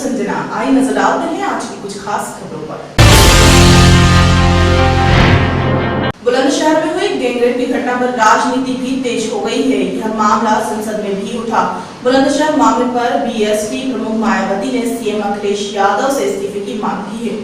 संजना। आई नजर डालते हैं आज की कुछ खास खबरों पर। बुलंदशहर में हुई गैंगरेप की घटना पर राजनीति भी तेज हो गई है। यह मामला संसद में भी उठा। बुलंदशहर मामले पर बीएसपी प्रमुख मायावती ने सीएम अखिलेश यादव से इस्तीफे की मांग की है।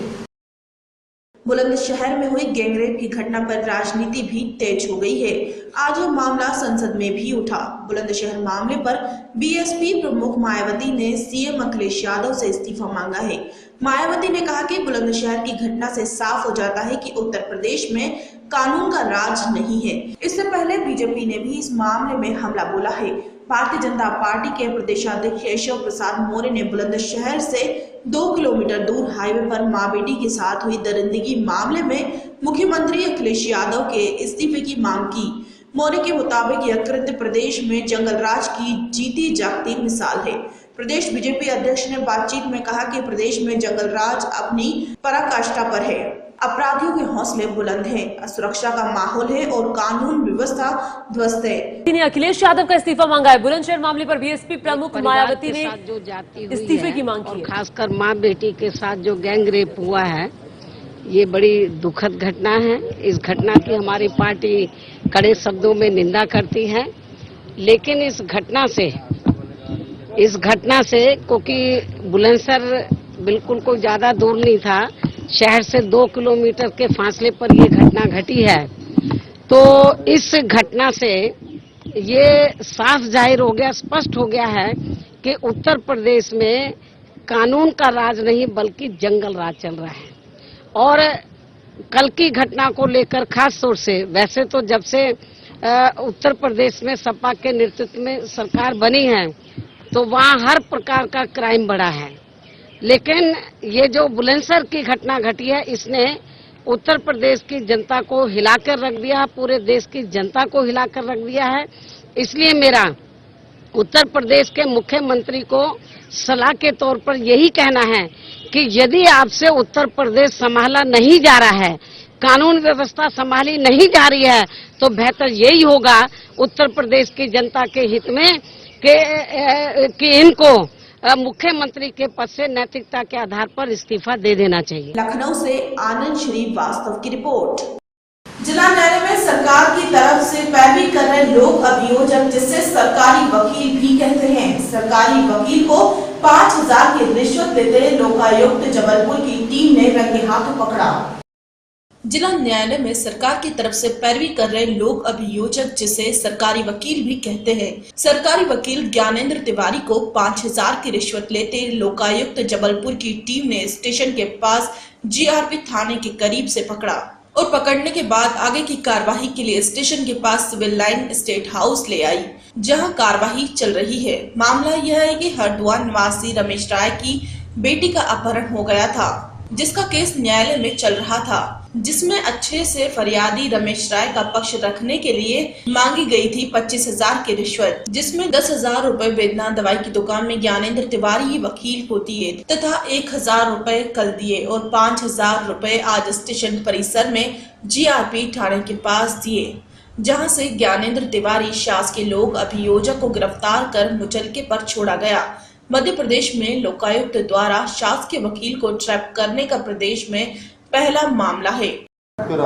बुलंदशहर में हुई गैंगरेप की घटना पर राजनीति भी तेज हो गई है। आज यह मामला संसद में भी उठा। बुलंदशहर मामले पर बीएसपी प्रमुख मायावती ने सीएम अखिलेश यादव से इस्तीफा मांगा है। मायावती ने कहा कि बुलंदशहर की घटना से साफ हो जाता है कि उत्तर प्रदेश में कानून का राज नहीं है। इससे पहले बीजेपी ने भी इस मामले में हमला बोला है। भारतीय जनता पार्टी के प्रदेशाध्यक्ष केशव प्रसाद मौर्य ने बुलंदशहर से 2 किलोमीटर दूर हाईवे पर मां बेटी के साथ हुई दरिंदगी मामले में मुख्यमंत्री अखिलेश यादव के इस्तीफे की मांग की। मौर्य के मुताबिक यह कृत्य प्रदेश में जंगल राज की जीती जागती मिसाल है। प्रदेश बीजेपी अध्यक्ष ने बातचीत में कहा कि प्रदेश में जंगल राज अपनी पराकाष्ठा पर है। अपराधियों के हौसले बुलंद हैं, असुरक्षा का माहौल है और कानून व्यवस्था ध्वस्त है। अखिलेश यादव का इस्तीफा मांगा है। बुलंदशहर मामले पर बीएसपी प्रमुख मायावती ने जो जाती हुई इस्तीफे की मांग की है। खासकर मां बेटी के साथ जो गैंग रेप हुआ है, ये बड़ी दुखद घटना है। इस घटना की हमारी पार्टी कड़े शब्दों में निंदा करती है। लेकिन इस घटना से क्योंकि बुलंदशहर बिल्कुल कोई ज्यादा दूर नहीं था, शहर से 2 किलोमीटर के फासले पर ये घटना घटी है, तो इस घटना से ये साफ जाहिर हो गया, स्पष्ट हो गया है कि उत्तर प्रदेश में कानून का राज नहीं बल्कि जंगल राज चल रहा है। और कल की घटना को लेकर खास तौर से, वैसे तो जब से उत्तर प्रदेश में सपा के नेतृत्व में सरकार बनी है तो वहाँ हर प्रकार का क्राइम बढ़ा है, लेकिन ये जो बुलंदशहर की घटना घटी है इसने उत्तर प्रदेश की जनता को हिलाकर रख दिया है, पूरे देश की जनता को हिलाकर रख दिया है। इसलिए मेरा उत्तर प्रदेश के मुख्यमंत्री को सलाह के तौर पर यही कहना है कि यदि आपसे उत्तर प्रदेश संभाला नहीं जा रहा है, कानून व्यवस्था संभाली नहीं जा रही है, तो बेहतर यही होगा उत्तर प्रदेश की जनता के हित में कि इनको मुख्यमंत्री के पद से नैतिकता के आधार पर इस्तीफा दे देना चाहिए। लखनऊ से आनंद श्रीवास्तव की रिपोर्ट। जिला न्यायालय में सरकार की तरफ से पैरवी कर रहे लोक अभियोजक, जिसे सरकारी वकील भी कहते हैं, सरकारी वकील को 5000 की रिश्वत लेते लोकायुक्त जबलपुर की टीम ने रंगे हाथ पकड़ा। जिला न्यायालय में सरकार की तरफ से पैरवी कर रहे लोक अभियोजक, जिसे सरकारी वकील भी कहते हैं, सरकारी वकील ज्ञानेंद्र तिवारी को 5000 की रिश्वत लेते लोकायुक्त जबलपुर की टीम ने स्टेशन के पास जीआरपी थाने के करीब से पकड़ा और पकड़ने के बाद आगे की कार्यवाही के लिए स्टेशन के पास सिविल लाइन स्टेट हाउस ले आई, जहां कार्यवाही चल रही है। मामला यह है कि हरिद्वार निवासी रमेश राय की बेटी का अपहरण हो गया था, जिसका केस न्यायालय में चल रहा था, जिसमें अच्छे से फरियादी रमेश राय का पक्ष रखने के लिए मांगी गई थी 25,000 की रिश्वत, जिसमें 10,000 रूपए वेदना दवाई की दुकान में ज्ञानेंद्र तिवारी ही वकील को दिए तथा 1,000 रूपए कल दिए और 5,000 रूपए आज स्टेशन परिसर में जीआरपी थाने के पास दिए, जहां से ज्ञानेंद्र तिवारी शासकीय लोक अभियोजक को गिरफ्तार कर मुचलके पर छोड़ा गया। मध्य प्रदेश में लोकायुक्त द्वारा शासकीय वकील को ट्रैप करने का प्रदेश में पहला मामला है। ये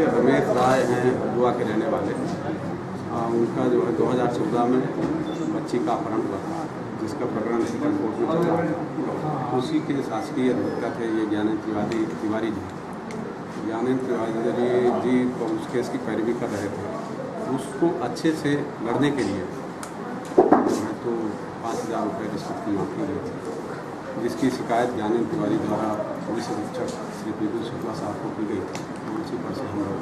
रमेश राय हैं, हरिद्वार के रहने वाले। उनका जो है 2014 में बच्ची का अपहरण हुआ था, जिसका प्रकरण सेकंड कोर्ट में चल रहा है। उसी के शासकीय अधिवक्ता थे ये ज्ञानेंद्र तिवारी जी। ज्ञानेंद्र तिवारी जी तो उस केस की पैरवी कर रहे थे। उसको अच्छे से लड़ने के लिए जो है तो 5,000 रुपये रिश्वत की मांग की गई थी, जिसकी शिकायत ज्ञानेंद्र तिवारी द्वारा पुलिस अधीक्षक श्री पीपू शुक्ला साहब को की गई थी। तो उसी पर से हम लोग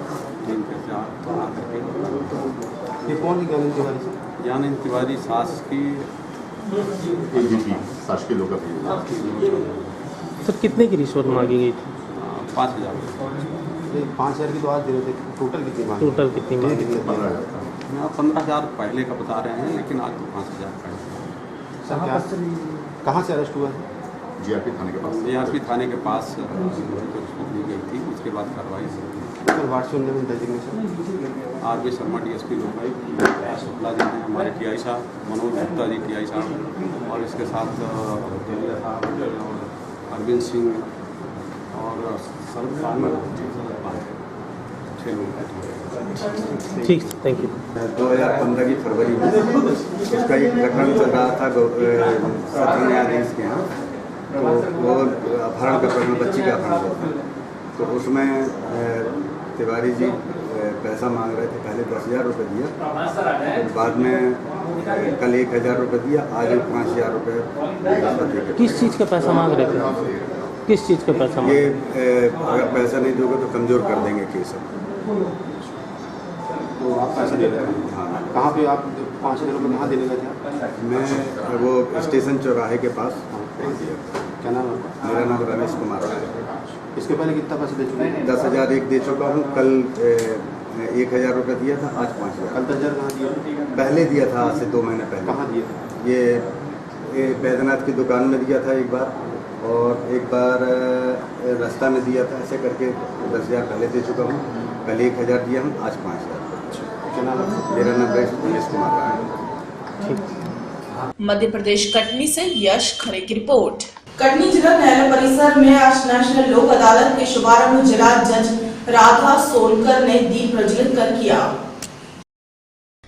टीम के साथ आकर के ये कौन ज्ञानेंद्र तिवारी? ज्ञानेंद्र तिवारी शासकीय लोक अभियोजक। सर कितने की रिश्वत मांगी गई थी? 5,000। 5,000 की तो आज दे रहे थे, टोटल कितनी मांगी? टोटल कितनी मांगी? 15,000 पहले का बता रहे हैं, लेकिन आज तो 5,000 का है। कहाँ से अरेस्ट हुआ है? जीआरपी थाने के पास। जीआरपी थाने के पास जो रिश्वत ली गई थी, उसके बाद कार्रवाई हुई। Sir what's your name and designation? R B. Sharma DSP Lokayukta, Shukla ji हैं हमारे TI साहब, मनोज गुप्ता जी TI साहब, और इसके साथ देविया साहब और अरविंद सिंह और शरद पांडे, 6 लोग बैठे। ठीक, थैंक यू। 2015 की फरवरी में इसका एक प्रकरण चल रहा था सत्र न्यायाधीश के यहाँ। तो वो अपहरण का प्रकरण, बच्ची का अपहरण हुआ था। तो उसमें तिवारी जी पैसा मांग रहे थे। पहले 10,000 रुपये दिया, बाद में कल 1,000 रुपये दिया, आज 5,000 रुपये। किस चीज़ का पैसा मांग रहे थे? किस चीज़ का पैसा? ये अगर पैसा नहीं दोगे तो कमज़ोर कर देंगे केस। तो आप पैसा दे रहे हैं? हाँ। कहाँ पे आप 5,000 रुपये कहाँ देने गए थे? मैं वो स्टेशन चौराहे के पास। क्या नाम है आपका? मेरा नाम रमेश कुमार है। इसके पहले कितना पैसा दे चुके हैं? 10,000 एक दे चुका हूँ। कल 1,000 रुपये दिया था, आज 5,000। कल 10,000 कहाँ दिए? पहले दिया था, आज से 2 महीने पहले। कहाँ दिए थे? ये बैद्यनाथ की दुकान में दिया था एक बार, और एक बार रास्ता में दिया था। ऐसे करके 10,000 पहले दे चुका हूँ। कल 1,000 दिया हूँ, आज 5,000। क्या नाम है? मेरा नाम रमेश कुमार है। मध्य प्रदेश कटनी से यश खरे की रिपोर्ट। कटनी जिला न्यायालय परिसर में आज नेशनल लोक अदालत के शुभारंभ जिला जज राधा सोनकर ने दीप प्रज्वलित कर किया।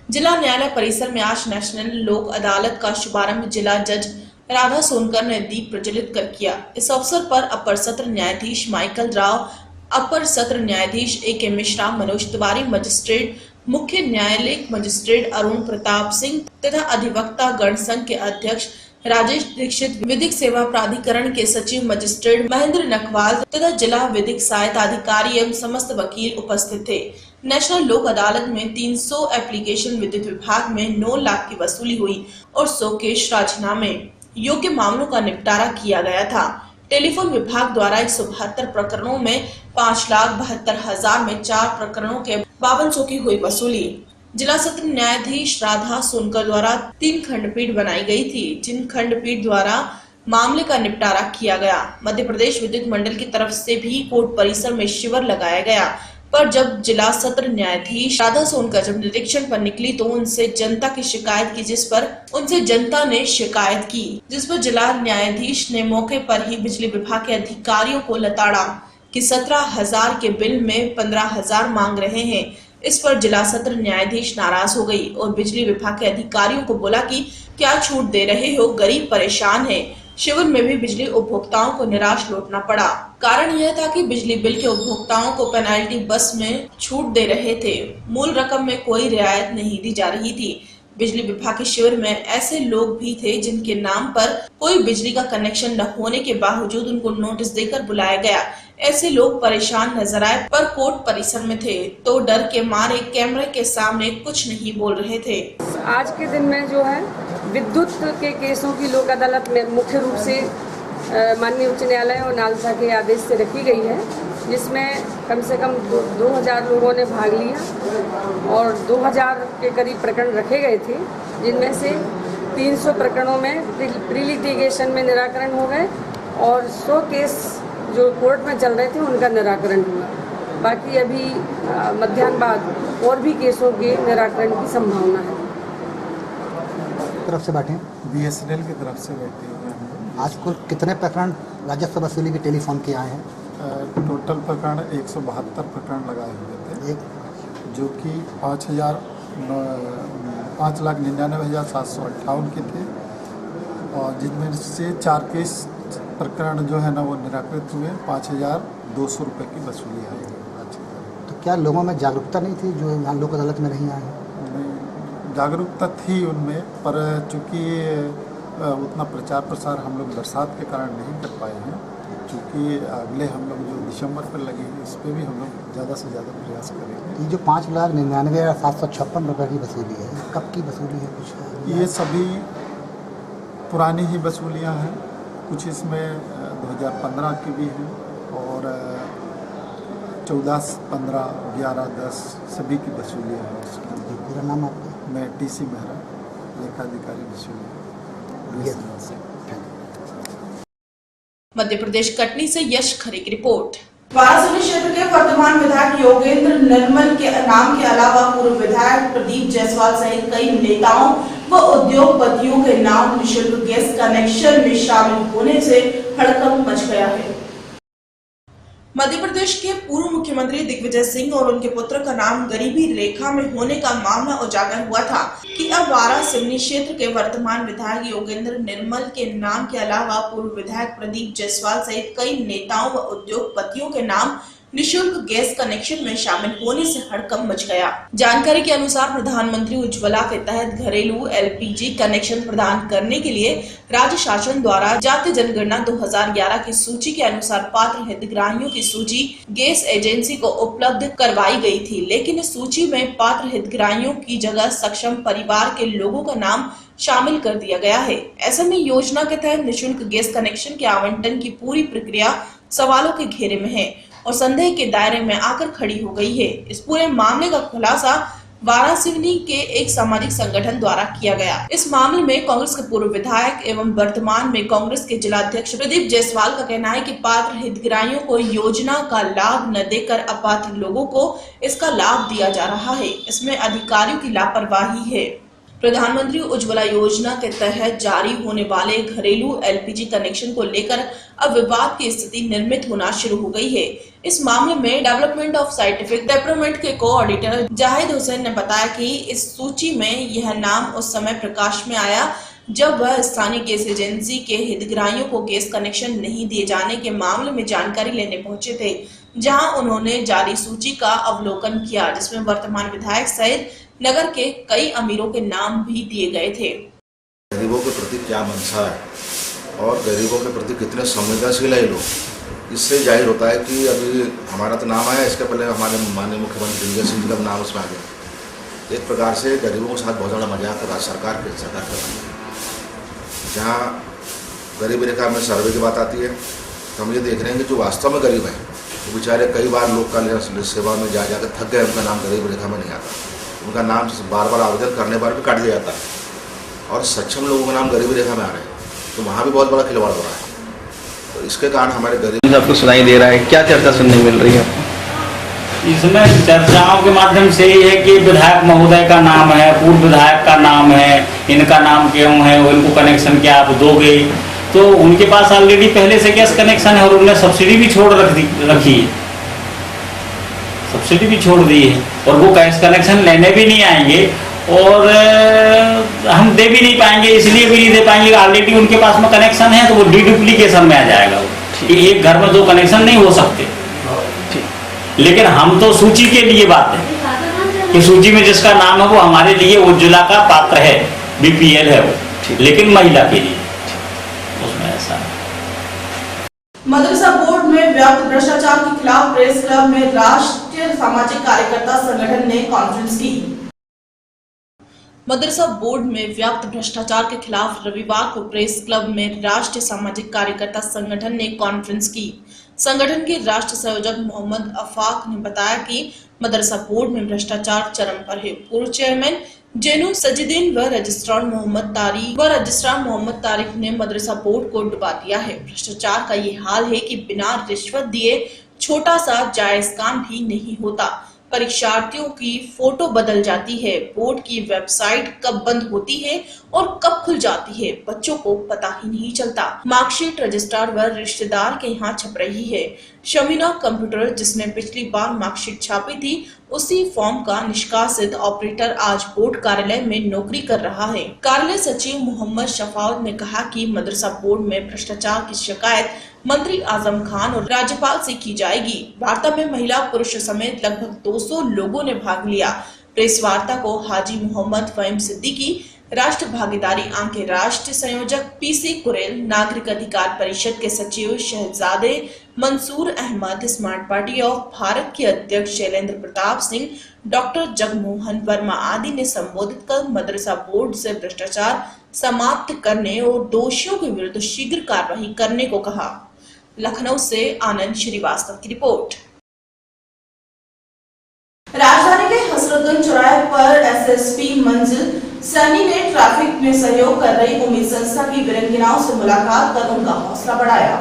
जिला न्यायालय परिसर में आज नेशनल लोक अदालत का शुभारंभ जिला जज राधा सोनकर ने दीप प्रज्वलित कर किया। इस अवसर पर अपर सत्र न्यायाधीश माइकल राव, अपर सत्र न्यायाधीश A.K. मिश्रा, मनोज तिवारी, मजिस्ट्रेट मुख्य न्यायालयिक मजिस्ट्रेट अरुण प्रताप सिंह तथा अधिवक्ता गण संघ के अध्यक्ष राजेश दीक्षित, विधिक सेवा प्राधिकरण के सचिव मजिस्ट्रेट महेंद्र नकवाल तथा जिला विधिक सहायता अधिकारी एवं समस्त वकील उपस्थित थे। नेशनल लोक अदालत में 300 एप्लीकेशन विद्युत विभाग में 9 लाख की वसूली हुई और 100 केस राजीनामे योग्य मामलों का निपटारा किया गया था। टेलीफोन विभाग द्वारा 172 प्रकरणों में 5,72,000 में 4 प्रकरणों के 5200 की हुई वसूली। जिला सत्र न्यायाधीश राधा सोनकर द्वारा 3 खंडपीठ बनाई गई थी, जिन खंडपीठ द्वारा मामले का निपटारा किया गया। मध्य प्रदेश विद्युत मंडल की तरफ से भी कोर्ट परिसर में शिविर लगाया गया, पर जब जिला सत्र न्यायाधीश राधा सोनकर जब निरीक्षण पर निकली तो उनसे जनता की शिकायत की, जिस पर उनसे जनता ने शिकायत की, जिस पर जिला न्यायाधीश ने मौके पर ही बिजली विभाग के अधिकारियों को लताड़ा कि 17,000 के बिल में 15,000 मांग रहे हैं। इस पर जिला सत्र न्यायाधीश नाराज हो गई और बिजली विभाग के अधिकारियों को बोला कि क्या छूट दे रहे हो, गरीब परेशान है। शिविर में भी बिजली उपभोक्ताओं को निराश लौटना पड़ा। कारण यह था कि बिजली बिल के उपभोक्ताओं को पेनाल्टी बस में छूट दे रहे थे, मूल रकम में कोई रियायत नहीं दी जा रही थी। बिजली विभाग के शिविर में ऐसे लोग भी थे जिनके नाम पर कोई बिजली का कनेक्शन न होने के बावजूद उनको नोटिस देकर बुलाया गया। ऐसे लोग परेशान नजर आए, पर कोर्ट परिसर में थे तो डर के मारे कैमरे के सामने कुछ नहीं बोल रहे थे। आज के दिन में जो है विद्युत के केसों की लोक अदालत में मुख्य रूप से माननीय उच्च न्यायालय और नालसा के आदेश से रखी गई है, जिसमें कम से कम 2,000 लोगों ने भाग लिया और 2,000 के करीब प्रकरण रखे गए थे, जिनमें से 300 प्रकरणों में प्री लिटिगेशन में निराकरण हो गए और 100 केस जो कोर्ट में चल रहे थे उनका निराकरण हुआ। बाकी अभी मध्याह्न बाद और भी केसों के निराकरण की संभावना है। तरफ से बैठे BSNL की तरफ से बैठे हुए हैं। आज कुल कितने प्रकरण राजस्व वसूली के टेलीफोन के आए हैं? टोटल प्रकरण 172 प्रकरण लगाए हुए थे, जो कि 5,99,758 के थे और जिनमें से 4 केस प्रकरण जो है ना वो निराकृत हुए। 5,200 रुपये की वसूली आई है। तो क्या लोगों में जागरूकता नहीं थी जो यहाँ लोक अदालत में नहीं आए हैं? जागरूकता थी उनमें, पर चूँकि उतना प्रचार प्रसार हम लोग बरसात के कारण नहीं कर पाए हैं। चूँकि अगले हम लोग जो दिसंबर पर लगे हैं, इस पर भी हम लोग ज़्यादा से ज़्यादा प्रयास करेंगे। ये जो 5,99,756 रुपये की वसूली है, कब की वसूली है? कुछ ये सभी पुरानी ही वसूलियाँ हैं, कुछ इसमें 2015 की भी हैं और 14, 15, 11, 10 सभी की वसूलियाँ हैं। पूरा नाम आपका? मैं TC मेहरा, लेखाधिकारी वसूली। मध्य प्रदेश कटनी से यश खरे की रिपोर्ट। वाराणसी क्षेत्र के वर्तमान विधायक योगेंद्र निर्मल के नाम के अलावा पूर्व विधायक प्रदीप जायसवाल सहित कई नेताओं व उद्योगपतियों के नाम निःशुल्क गैस कनेक्शन में शामिल होने से हड़कंप मच गया है। मध्य प्रदेश के पूर्व मुख्यमंत्री दिग्विजय सिंह और उनके पुत्र का नाम गरीबी रेखा में होने का मामला उजागर हुआ था कि अब वाराणसी क्षेत्र के वर्तमान विधायक योगेंद्र निर्मल के नाम के अलावा पूर्व विधायक प्रदीप जायसवाल सहित कई नेताओं व उद्योगपतियों के नाम निःशुल्क गैस कनेक्शन में शामिल होने से हड़कंप मच गया। जानकारी के अनुसार प्रधानमंत्री उज्ज्वला के तहत घरेलू एलपीजी कनेक्शन प्रदान करने के लिए राज्य शासन द्वारा जातीय जनगणना 2011 की सूची के अनुसार पात्र हितग्राहियों की सूची गैस एजेंसी को उपलब्ध करवाई गई थी, लेकिन इस सूची में पात्र हितग्राहियों की जगह सक्षम परिवार के लोगों का नाम शामिल कर दिया गया है। ऐसे में योजना के तहत निःशुल्क गैस कनेक्शन के आवंटन की पूरी प्रक्रिया सवालों के घेरे में है और संदेह के दायरे में आकर खड़ी हो गई है। इस पूरे मामले का खुलासा वाराणसी के एक सामाजिक संगठन द्वारा किया गया। इस मामले में कांग्रेस के पूर्व विधायक एवं वर्तमान में कांग्रेस के जिलाध्यक्ष प्रदीप जायसवाल का कहना है कि पात्र हितग्राहियों को योजना का लाभ न देकर अपात्र लोगों को इसका लाभ दिया जा रहा है। इसमें अधिकारियों की लापरवाही है। प्रधानमंत्री उज्ज्वला योजना के तहत जारी होने वाले घरेलू एलपीजी कनेक्शन को लेकर अब विवाद की स्थिति निर्मित होना शुरू हो गई है। इस मामले में डेवलपमेंट ऑफ साइंटिफिक डेवलपमेंट के को ऑडिटर जाहिद हुसैन ने बताया कि इस सूची में यह नाम उस समय प्रकाश में आया जब वह स्थानीय गैस एजेंसी के हितग्राहियों को गैस कनेक्शन नहीं दिए जाने के मामले में जानकारी लेने पहुंचे थे, जहां उन्होंने जारी सूची का अवलोकन किया, जिसमें वर्तमान विधायक सहित नगर के कई अमीरों के नाम भी दिए गए थे। गरीबों के प्रति क्या मंशा है और गरीबों के प्रति कितने संवेदनशील है लोग, इससे जाहिर होता है कि अभी हमारा तो नाम आया, इसके पहले हमारे माननीय मुख्यमंत्री दिग्विजय सिंह जी का नाम उसमें आ गया। एक प्रकार से गरीबों के साथ बहुत बड़ा मजाक राज्य सरकार कर रही है। जहाँ गरीबी रेखा में सर्वे की बात आती है तो हम ये देख रहे हैं कि जो वास्तव में गरीब है वो बेचारे कई बार लोक कल्याण सेवा में जाकर थक गए, उनका नाम गरीबी रेखा में नहीं आता, उनका नाम बार बार आवेदन करने पर भी काट दिया जाता है और सक्षम लोगों का नाम गरीबी रेखा में आ रहे हैं, तो वहाँ भी बहुत बड़ा खिलवाड़ हो रहा है। तो इसके कारण हमारे गरीब आपको सुनाई दे रहा है, क्या चर्चा सुनने मिल रही है? इसमें चर्चाओं के माध्यम से ही है कि विधायक महोदय का नाम है, पूर्व विधायक का नाम है, इनका नाम क्यों है, उनको कनेक्शन क्या आप दोगे? तो उनके पास ऑलरेडी पहले से गैस कनेक्शन है और उन्होंने सब्सिडी भी छोड़ रखी है, सब्सिडी भी छोड़ दी है और वो गैस कनेक्शन लेने भी नहीं आएंगे और हम दे भी नहीं पाएंगे, इसलिए भी नहीं दे पाएंगे, ऑलरेडी उनके पास में कनेक्शन है तो वो डुप्लीकेशन में आ जाएगा कि एक घर में 2 कनेक्शन नहीं हो सकते। लेकिन हम तो सूची के लिए बात है कि सूची में जिसका नाम है वो हमारे लिए उज्ज्वला का पात्र है, बीपीएल है वो, लेकिन महिला के लिए उसमें ऐसा है। मदरसा बोर्ड में व्याप्त भ्रष्टाचार के खिलाफ प्रेस क्लब में राष्ट्रीय सामाजिक कार्यकर्ता संगठन ने कॉन्फ्रेंस की। मदरसा बोर्ड में व्याप्त भ्रष्टाचार के खिलाफ रविवार को प्रेस क्लब में राष्ट्रीय सामाजिक कार्यकर्ता संगठन ने कॉन्फ्रेंस की। संगठन के राष्ट्रीय संयोजक मोहम्मद अफाक ने बताया कि मदरसा बोर्ड में भ्रष्टाचार चरम पर है। पूर्व चेयरमैन जेनू सजीदीन व रजिस्ट्रार मोहम्मद तारिक ने मदरसा बोर्ड को डुबा दिया है। भ्रष्टाचार का ये हाल है कि बिना रिश्वत दिए छोटा सा जायज काम भी नहीं होता। परीक्षार्थियों की फोटो बदल जाती है, बोर्ड की वेबसाइट कब बंद होती है और कब खुल जाती है बच्चों को पता ही नहीं चलता। मार्कशीट रजिस्ट्रार व रिश्तेदार के यहाँ छप रही है। शमीना कंप्यूटर जिसने पिछली बार मार्कशीट छापी थी उसी फॉर्म का निष्कासित ऑपरेटर आज बोर्ड कार्यालय में नौकरी कर रहा है। कार्यालय सचिव मोहम्मद शफाउत ने कहा कि मदरसा बोर्ड में भ्रष्टाचार की शिकायत मंत्री आजम खान और राज्यपाल से की जाएगी। वार्ता में महिला पुरुष समेत लगभग 200 लोगों ने भाग लिया। प्रेस वार्ता को हाजी मोहम्मद फहीम सिद्दीकी, राष्ट्र भागीदारी आंक के राष्ट्रीय संयोजक पीसी कुरेल, नागरिक अधिकार परिषद के सचिव Shahzade Mansoor Ahmad, smart party of Bharat के अध्यक्ष शैलेंद्र प्रताप सिंह, डॉक्टर जगमोहन वर्मा आदि ने संबोधित कर मदरसा बोर्ड से भ्रष्टाचार समाप्त करने और दोषियों के विरुद्ध शीघ्र कार्रवाई करने को कहा। लखनऊ से आनंद श्रीवास्तव की रिपोर्ट। राजधानी के हसरतगंज चौराहे पर एसएसपी मंजिल सैनी ने ट्रैफिक में सहयोग कर रही उम्मीद संस्था की वीरांगनाओं से मुलाकात कर उनका हौसला बढ़ाया।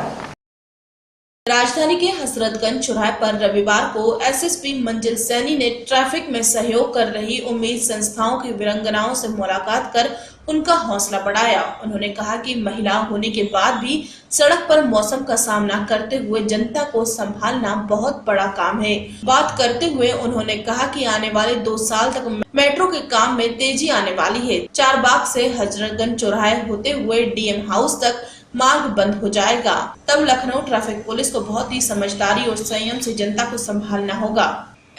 राजधानी के हसरतगंज चौराहे पर रविवार को एसएसपी मंजिल सैनी ने ट्रैफिक में सहयोग कर रही उम्मीद संस्थाओं की वीरांगनाओं से मुलाकात कर उनका हौसला बढ़ाया। उन्होंने कहा कि महिला होने के बाद भी सड़क पर मौसम का सामना करते हुए जनता को संभालना बहुत बड़ा काम है। बात करते हुए उन्होंने कहा कि आने वाले 2 साल तक मेट्रो के काम में तेजी आने वाली है। चारबाग से हजरतगंज चौराहे होते हुए डीएम हाउस तक मार्ग बंद हो जाएगा। तब लखनऊ ट्रैफिक पुलिस को बहुत ही समझदारी और संयम से जनता को संभालना होगा।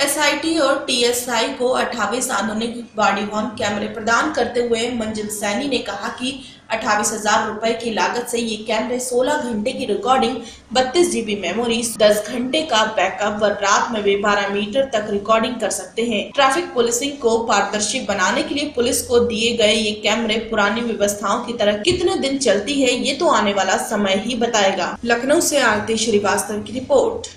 एसआईटी और टीएसआई को 28 आधुनिक बॉडी वॉर्न कैमरे प्रदान करते हुए मंजिल सैनी ने कहा कि 28,000 रुपए की लागत से ये कैमरे 16 घंटे की रिकॉर्डिंग, 32 GB मेमोरी, 10 घंटे का बैकअप व रात में भी 12 मीटर तक रिकॉर्डिंग कर सकते हैं। ट्रैफिक पुलिसिंग को पारदर्शी बनाने के लिए पुलिस को दिए गए ये कैमरे पुरानी व्यवस्थाओं की तरह कितने दिन चलती है, ये तो आने वाला समय ही बताएगा। लखनऊ से आरती श्रीवास्तव की report.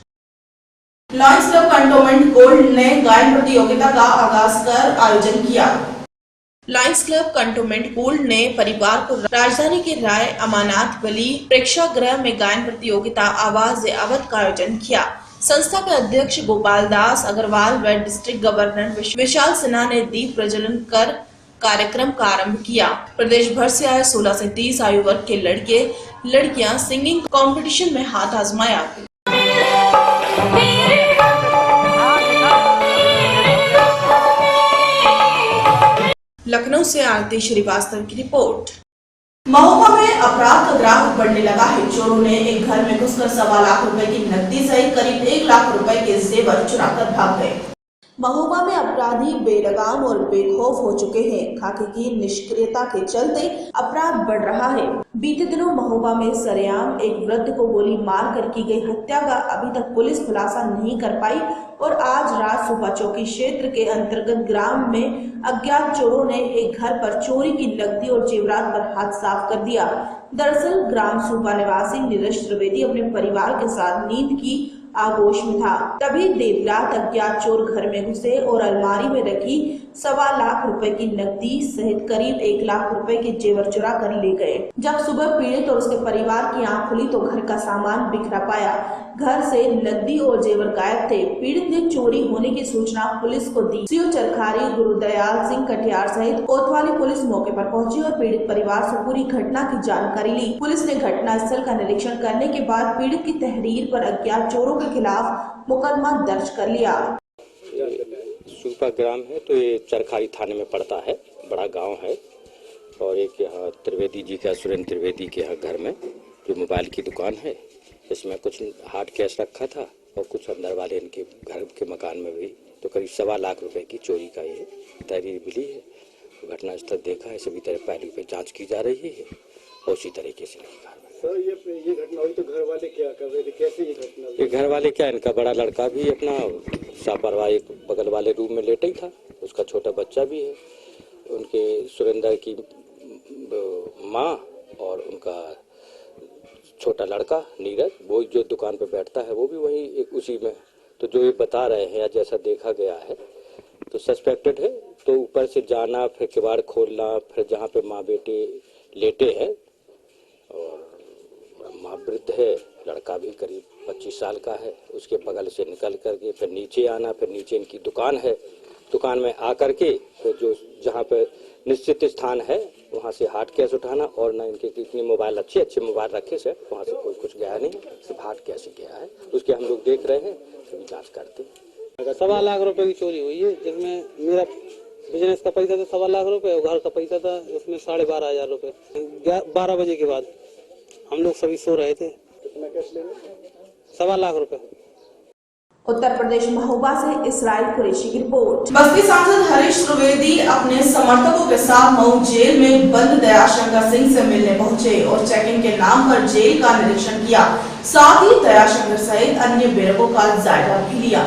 Lions club cantonment gold ने गायन प्रतियोगिता का आगाज कर आयोजन किया। लायंस क्लब कंटोनमेंट गोल्ड ने परिवार को राजधानी के राय अमानत वली प्रेक्षागृह में गायन प्रतियोगिता आवाज़ अवध का आयोजन किया। संस्था के अध्यक्ष गोपाल दास अग्रवाल व डिस्ट्रिक्ट गवर्नर विशाल सिन्हा ने दीप प्रज्वलन कर कार्यक्रम का आरंभ किया। प्रदेश भर से आए 16 से 30 आयु वर्ग के लड़के लड़कियां सिंगिंग कंपटीशन में हाथ आजमाया। लखनऊ से आरती श्रीवास्तव की रिपोर्ट। महोबा में अपराध का ग्राफ बढ़ने लगा है। चोरों ने एक घर में घुसकर 1.25 लाख रुपए की नकदी सहित करीब 1 लाख रुपए के जेवर चुराकर भाग गए। महोबा में अपराधी बेलगाम और बेखौफ हो चुके हैं। खाकी की निष्क्रियता के चलते अपराध बढ़ रहा है। बीते दिनों महोबा में सरेआम एक वृद्ध को गोली मारकर की गई हत्या का अभी तक पुलिस खुलासा नहीं कर पाई और आज रात सुपा चौकी क्षेत्र के अंतर्गत ग्राम में अज्ञात चोरों ने एक घर पर चोरी की नकदी और जेवरात पर हाथ साफ कर दिया। दरअसल ग्राम सुपा निवासी नीरज त्रिवेदी अपने परिवार के साथ नींद की आगोश में था। तभी देर रात अज्ञात चोर घर में घुसे और अलमारी में रखी 1.25 लाख रुपए की नकदी सहित करीब 1 लाख रुपए के जेवर चुरा कर ले गए। जब सुबह पीड़ित और उसके परिवार की आंख खुली तो घर का सामान बिखरा पाया। घर से नकदी और जेवर गायब थे। पीड़ित ने चोरी होने की सूचना पुलिस को दी। सीओ चरखारी गुरुदयाल सिंह कटियार सहित कोतवाली पुलिस मौके पर पहुंची और पीड़ित परिवार से पूरी घटना की जानकारी ली। पुलिस ने घटना स्थल का निरीक्षण करने के बाद पीड़ित की तहरीर पर अज्ञात चोरों के खिलाफ मुकदमा दर्ज कर लिया। सुपा ग्राम है तो ये चरखारी थाने में पड़ता है, बड़ा गांव है। और एक यहाँ त्रिवेदी जी का, सुरेंद्र त्रिवेदी के यहाँ घर में जो मोबाइल की दुकान है, इसमें कुछ हार्ड कैश रखा था और कुछ अंदर वाले इनके घर के मकान में भी तो करीब 1.25 लाख रुपए की चोरी का ये तहरीर मिली है। घटना स्थल देखा है, सभी तरह पहलू पे जांच की जा रही है और उसी तरीके से सर ये घटना हुई तो घर वाले क्या कर रहे थे, कैसे ये घटना? ये घर वाले क्या, इनका बड़ा लड़का भी अपना लापरवाही बगल वाले रूम में लेटा ही था, उसका छोटा बच्चा भी है, उनके सुरेंद्र की माँ और उनका छोटा लड़का नीरज, वो जो दुकान पे बैठता है वो भी वही एक उसी में। तो जो ये बता रहे हैं या जैसा देखा गया है तो सस्पेक्टेड है। तो ऊपर से जाना, फिर किवाड़ खोलना, फिर जहाँ पे माँ बेटे लेटे हैं और माँ वृद्ध है, लड़का भी करीब 25 साल का है, उसके बगल से निकल करके फिर नीचे आना, फिर नीचे इनकी दुकान है, दुकान में आकर के फिर जो जहाँ पे निश्चित स्थान है वहाँ से हार्ड कैश उठाना और ना इनके कितने मोबाइल अच्छे मोबाइल रखे से वहाँ से कोई कुछ गया नहीं, सिर्फ हार्ड कैश ही गया है। उसके हम लोग देख रहे हैं, सभी जाँच करते हैं। 1.25 लाख रुपए की चोरी हुई है, जिसमें मेरा बिजनेस का पैसा था 1.25 लाख रुपए और घर का पैसा था उसमें 12,500 रुपए। 12 बजे के बाद हम लोग सभी सो रहे थे। कितना कैश ले गए? 1.25 लाख रुपए। उत्तर प्रदेश महोबा से इसराइल कुरैशी की रिपोर्ट। बस्ती सांसद हरीश त्रिवेदी अपने समर्थकों के साथ मऊ जेल में बंद दयाशंकर सिंह से मिलने पहुंचे और चेकिंग के नाम पर जेल का निरीक्षण किया। साथ ही दयाशंकर सहित अन्य बेरकों का जायजा भी लिया।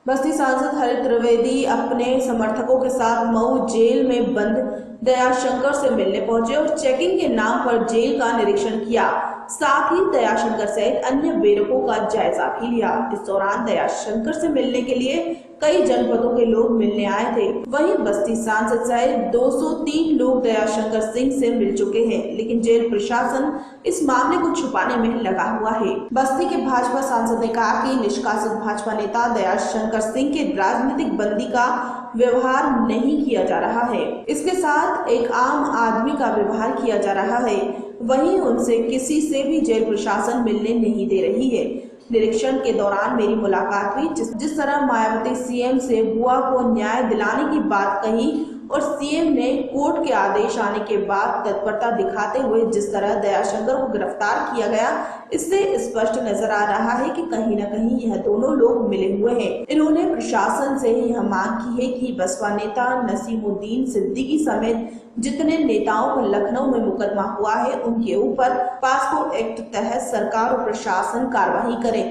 बस्ती सांसद हरीश त्रिवेदी अपने समर्थकों के साथ मऊ जेल में बंद दयाशंकर से मिलने पहुंचे और चेकिंग के नाम पर जेल का निरीक्षण किया। साथ ही दयाशंकर सहित अन्य बेरकों का जायजा भी लिया। इस दौरान दयाशंकर से मिलने के लिए कई जनपदों के लोग मिलने आए थे। वहीं बस्ती सांसद सहित 203 लोग दयाशंकर सिंह से मिल चुके हैं, लेकिन जेल प्रशासन इस मामले को छुपाने में लगा हुआ है। बस्ती के भाजपा सांसद ने कहा कि निष्कासित भाजपा नेता दयाशंकर सिंह के राजनीतिक बंदी का व्यवहार नहीं किया जा रहा है, इसके साथ एक आम आदमी का व्यवहार किया जा रहा है। वहीं उनसे किसी से भी जेल प्रशासन मिलने नहीं दे रही है। निरीक्षण के दौरान मेरी मुलाकात हुई। जिस तरह मायावती सीएम से बुआ को न्याय दिलाने की बात कही और सीएम ने कोर्ट के आदेश आने के बाद तत्परता दिखाते हुए जिस तरह दयाशंकर को गिरफ्तार किया गया, इससे स्पष्ट नजर आ रहा है कि कहीं न कहीं यह दोनों लोग मिले हुए हैं। इन्होंने प्रशासन से यह मांग की है कि बसपा नेता नसीमुद्दीन सिद्दीकी समेत जितने नेताओं पर लखनऊ में मुकदमा हुआ है, उनके ऊपर पासपोर्ट एक्ट तहत सरकार और प्रशासन कार्रवाई करे।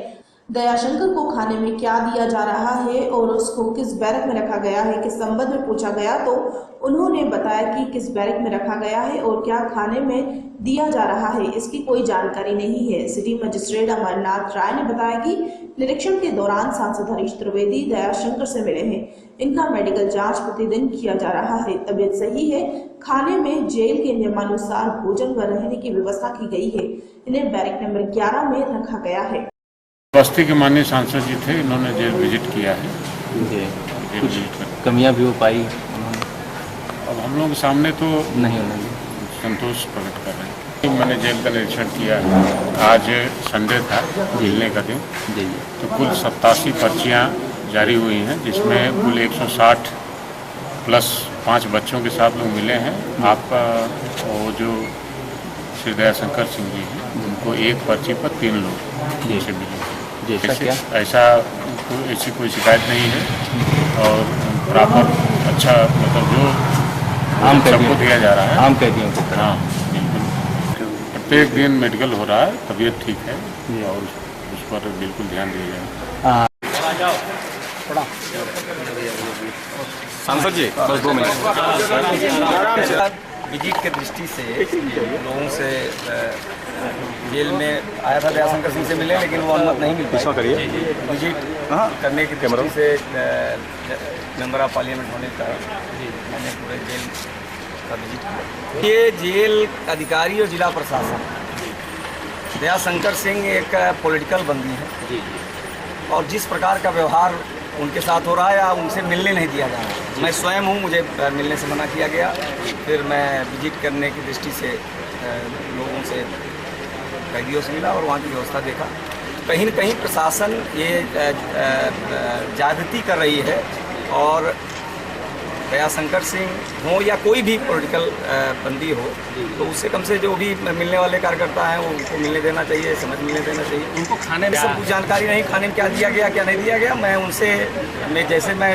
दयाशंकर को खाने में क्या दिया जा रहा है और उसको किस बैरक में रखा गया है के संबंध में पूछा गया तो उन्होंने बताया कि किस बैरक में रखा गया है और क्या खाने में दिया जा रहा है, इसकी कोई जानकारी नहीं है। सिटी मजिस्ट्रेट अमरनाथ राय ने बताया कि निरीक्षण के दौरान सांसद हरीश त्रिवेदी दयाशंकर से मिले हैं। इनका मेडिकल जांच प्रतिदिन किया जा रहा है, तबीयत सही है। खाने में जेल के नियमानुसार भोजन व रहने की व्यवस्था की गई है। इन्हें बैरक नंबर 11 में रखा गया है। बस्ती के माननीय सांसद जी थे, इन्होंने जेल विजिट किया है। कुछ कमियां भी हो पाई अब हम लोग के सामने तो नहीं होगी, संतोष प्रकट कर रहे हैं। मैंने जेल का निरीक्षण किया है। आज संडे था, मिलने का दिन, तो कुल 87 पर्चियाँ जारी हुई हैं, जिसमें कुल 160 प्लस 5 बच्चों के साथ लोग मिले हैं। आपका वो जो श्री दयाशंकर सिंह जी हैं, उनको एक पर्ची पर 3 लोग से मिले। ऐसी कोई शिकायत नहीं है और प्रॉपर अच्छा मतलब जो आम सबको दिया जा रहा है, आम कैदियों की तरह। हाँ बिल्कुल, प्रत्येक दिन मेडिकल हो रहा है, तबीयत ठीक है और उस पर बिल्कुल ध्यान दिया जाए। सांसद जी बस 2 मिनट। विजिट के दृष्टि से लोगों से जेल में आया था, दयाशंकर सिंह से मिले, लेकिन वो अनुमति नहीं मिल पाई। विजिट करने की दृष्टि से मेंबर ऑफ पार्लियामेंट होने का मैंने पूरे जेल का विजिट किया। ये जेल अधिकारी और जिला प्रशासन, दयाशंकर सिंह एक पॉलिटिकल बंदी है और जिस प्रकार का व्यवहार उनके साथ हो रहा है या उनसे मिलने नहीं दिया जा रहा है। मैं स्वयं हूँ, मुझे मिलने से मना किया गया। फिर मैं विजिट करने की दृष्टि से लोगों से, कैदियों से मिला और वहाँ की व्यवस्था देखा। कहीं न कहीं प्रशासन ये ज्यादती कर रही है और दयाशंकर सिंह हो या कोई भी पॉलिटिकल बंदी हो, तो उससे कम से जो भी मिलने वाले कार्यकर्ता हैं वो उनको मिलने देना चाहिए, समझ मिलने देना चाहिए। उनको खाने में सब कुछ जानकारी नहीं, खाने में क्या दिया गया क्या नहीं दिया गया। मैं उनसे जैसे मैं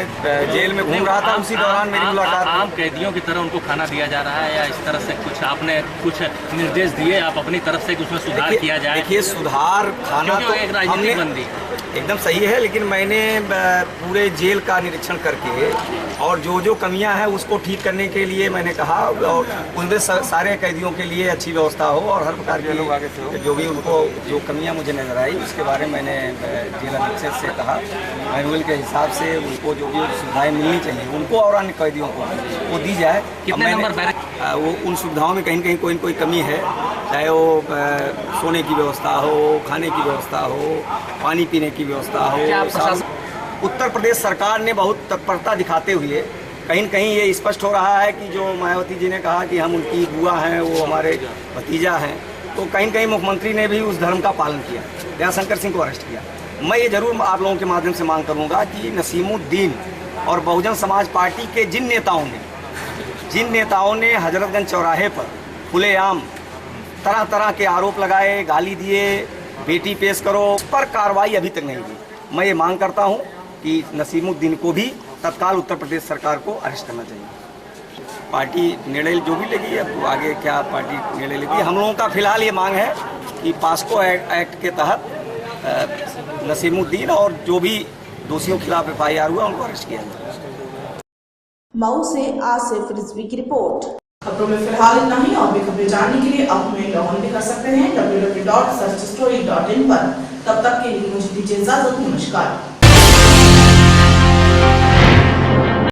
जेल में घूम रहा था उसी दौरान मेरी मुलाकात। आम कैदियों की तरह उनको खाना दिया जा रहा है या इस तरह से कुछ आपने कुछ निर्देश दिए, आप अपनी तरफ से उसमें सुधार किया जाए? देखिए, सुधार खाना तो एक राजनीतिक बंदी एकदम सही है, लेकिन मैंने पूरे जेल का निरीक्षण करके और जो कमियां हैं उसको ठीक करने के लिए मैंने कहा और उनमें सारे कैदियों के लिए अच्छी व्यवस्था हो और हर प्रकार की जो भी उनको जो कमियां मुझे नजर आई उसके बारे में मैंने जिला अधीक्षक से कहा। मैनुअल के हिसाब से उनको जो भी सुविधाएं मिलनी चाहिए उनको और अन्य कैदियों को वो दी जाए। कितने नंबर वो उन सुविधाओं में कहीं न कहीं कोई कमी है, चाहे वो सोने की व्यवस्था हो, खाने की व्यवस्था हो, पानी पीने की व्यवस्था हो। उत्तर प्रदेश सरकार ने बहुत तत्परता दिखाते हुए कहीं न कहीं ये स्पष्ट हो रहा है कि जो मायावती जी ने कहा कि हम उनकी बुआ हैं, वो हमारे भतीजा हैं, तो कहीं न कहीं मुख्यमंत्री ने भी उस धर्म का पालन किया, दयाशंकर सिंह को अरेस्ट किया। मैं ये जरूर आप लोगों के माध्यम से मांग करूँगा कि नसीमुद्दीन और बहुजन समाज पार्टी के जिन नेताओं ने हजरतगंज चौराहे पर खुलेआम तरह तरह के आरोप लगाए, गाली दिए, बेटी पेश करो, उस पर कार्रवाई अभी तक नहीं हुई। मैं ये मांग करता हूँ कि नसीमुद्दीन को भी तत्काल उत्तर प्रदेश सरकार को अरेस्ट करना चाहिए। पार्टी निर्णय जो भी लेगी, अब आगे क्या पार्टी निर्णय लेती है। हम लोगों का फिलहाल ये मांग है कि पास्को एक्ट के तहत नसीमुद्दीन और जो भी दोषियों के खिलाफ FIR हुआ उनको अरेस्ट किया जाए। मऊ से आसिफ रिजवी की रिपोर्ट। खबरों में फिलहाल इतना ही। और भी खबरें जानने के लिए आप हमें लॉग इन भी कर सकते हैं www.searchstory.in पर। तब तक के लिए मुझे दीजिए इजाजत। नमस्कार।